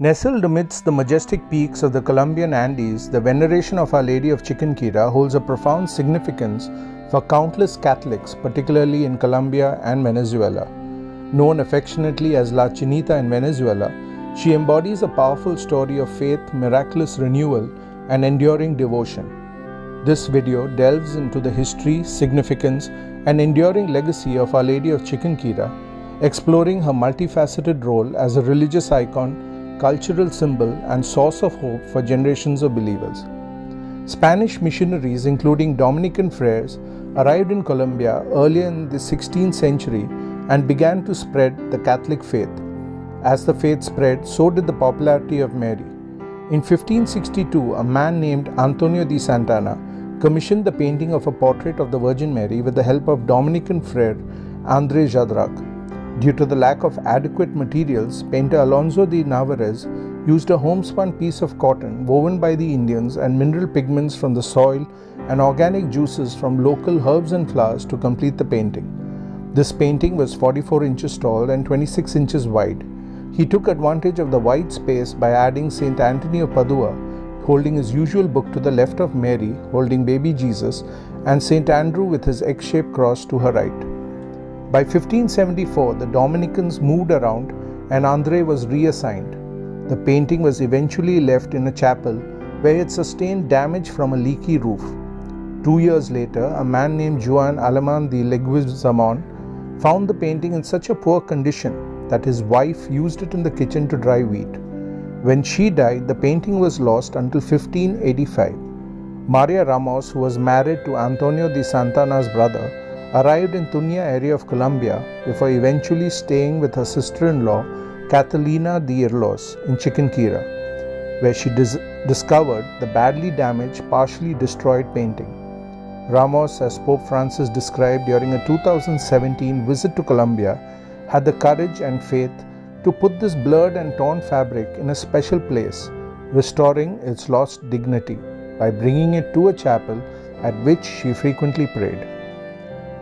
Nestled amidst the majestic peaks of the Colombian Andes, the veneration of Our Lady of Chiquinquirá holds a profound significance for countless Catholics, particularly in Colombia and Venezuela. Known affectionately as La Chinita in Venezuela, she embodies a powerful story of faith, miraculous renewal, and enduring devotion. This video delves into the history, significance, and enduring legacy of Our Lady of Chiquinquirá, exploring her multifaceted role as a religious icon, cultural symbol, and source of hope for generations of believers. Spanish missionaries, including Dominican friars, arrived in Colombia early in the 16th century and began to spread the Catholic faith. As the faith spread, so did the popularity of Mary. In 1562, a man named Antonio de Santana commissioned the painting of a portrait of the Virgin Mary with the help of Dominican friar André Jadrac. Due to the lack of adequate materials, painter Alonso de Narvaez used a homespun piece of cotton woven by the Indians and mineral pigments from the soil and organic juices from local herbs and flowers to complete the painting. This painting was 44 inches tall and 26 inches wide. He took advantage of the wide space by adding Saint Anthony of Padua, holding his usual book to the left of Mary, holding baby Jesus, and Saint Andrew with his egg-shaped cross to her right. By 1574, the Dominicans moved around and André was reassigned. The painting was eventually left in a chapel where it sustained damage from a leaky roof. 2 years later, a man named Juan Aleman de Leguizamon found the painting in such a poor condition that his wife used it in the kitchen to dry wheat. When she died, the painting was lost until 1585. Maria Ramos, who was married to Antonio de Santana's brother, arrived in Tunia area of Colombia before eventually staying with her sister-in-law Catalina de Irlos in Chiquinquirá, where she discovered the badly damaged, partially destroyed painting. Ramos, as Pope Francis described during a 2017 visit to Colombia, had the courage and faith to put this blurred and torn fabric in a special place, restoring its lost dignity by bringing it to a chapel at which she frequently prayed.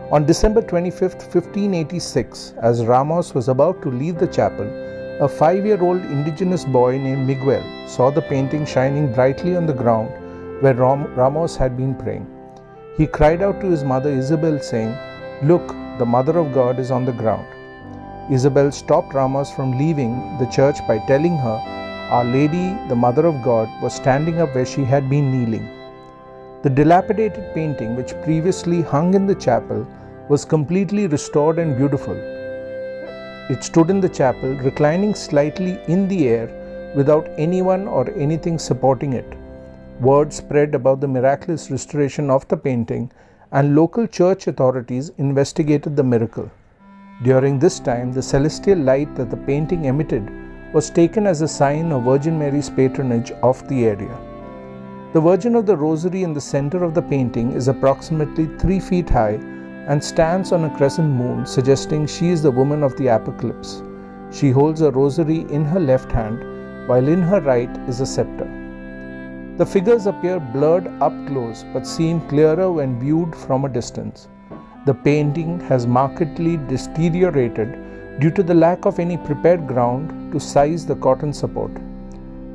On December 25, 1586, as Ramos was about to leave the chapel, a 5-year-old indigenous boy named Miguel saw the painting shining brightly on the ground where Ramos had been praying. He cried out to his mother Isabel, saying, "Look, the Mother of God is on the ground." Isabel stopped Ramos from leaving the church by telling her Our Lady, the Mother of God, was standing up where she had been kneeling. The dilapidated painting, which previously hung in the chapel, was completely restored and beautiful. It stood in the chapel, reclining slightly in the air without anyone or anything supporting it. Word spread about the miraculous restoration of the painting, and local church authorities investigated the miracle. During this time, the celestial light that the painting emitted was taken as a sign of Virgin Mary's patronage of the area. The Virgin of the Rosary in the center of the painting is approximately 3 feet high and stands on a crescent moon, suggesting she is the woman of the apocalypse. She holds a rosary in her left hand, while in her right is a scepter. The figures appear blurred up close but seem clearer when viewed from a distance. The painting has markedly deteriorated due to the lack of any prepared ground to size the cotton support.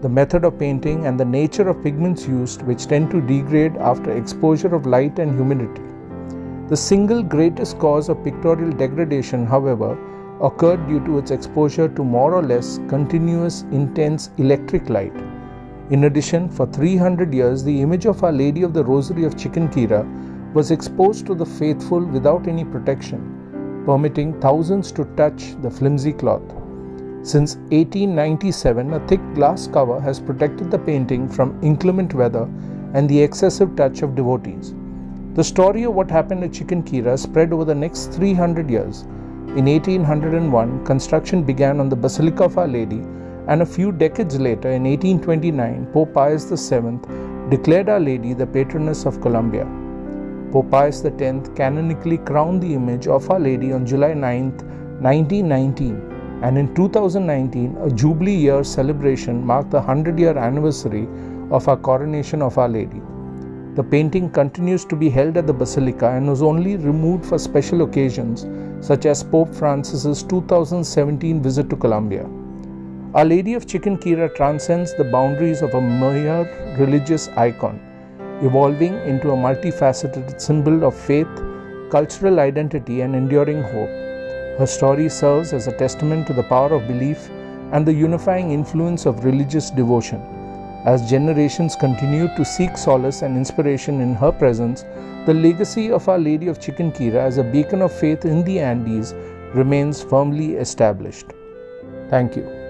The method of painting and the nature of pigments used, which tend to degrade after exposure of light and humidity. The single greatest cause of pictorial degradation, however, occurred due to its exposure to more or less continuous, intense electric light. In addition, for 300 years, the image of Our Lady of the Rosary of Chiquinquirá was exposed to the faithful without any protection, permitting thousands to touch the flimsy cloth. Since 1897, a thick glass cover has protected the painting from inclement weather and the excessive touch of devotees. The story of what happened at Chiquinquirá spread over the next 300 years. In 1801, construction began on the Basilica of Our Lady, and a few decades later, in 1829, Pope Pius VII declared Our Lady the patroness of Colombia. Pope Pius X canonically crowned the image of Our Lady on July 9, 1919. And in 2019, a Jubilee Year celebration marked the 100-year anniversary of our coronation of Our Lady. The painting continues to be held at the Basilica and was only removed for special occasions such as Pope Francis's 2017 visit to Colombia. Our Lady of Chiquinquirá transcends the boundaries of a mere religious icon, evolving into a multifaceted symbol of faith, cultural identity, and enduring hope. Her story serves as a testament to the power of belief and the unifying influence of religious devotion. As generations continue to seek solace and inspiration in her presence, the legacy of Our Lady of Chiquinquirá as a beacon of faith in the Andes remains firmly established. Thank you.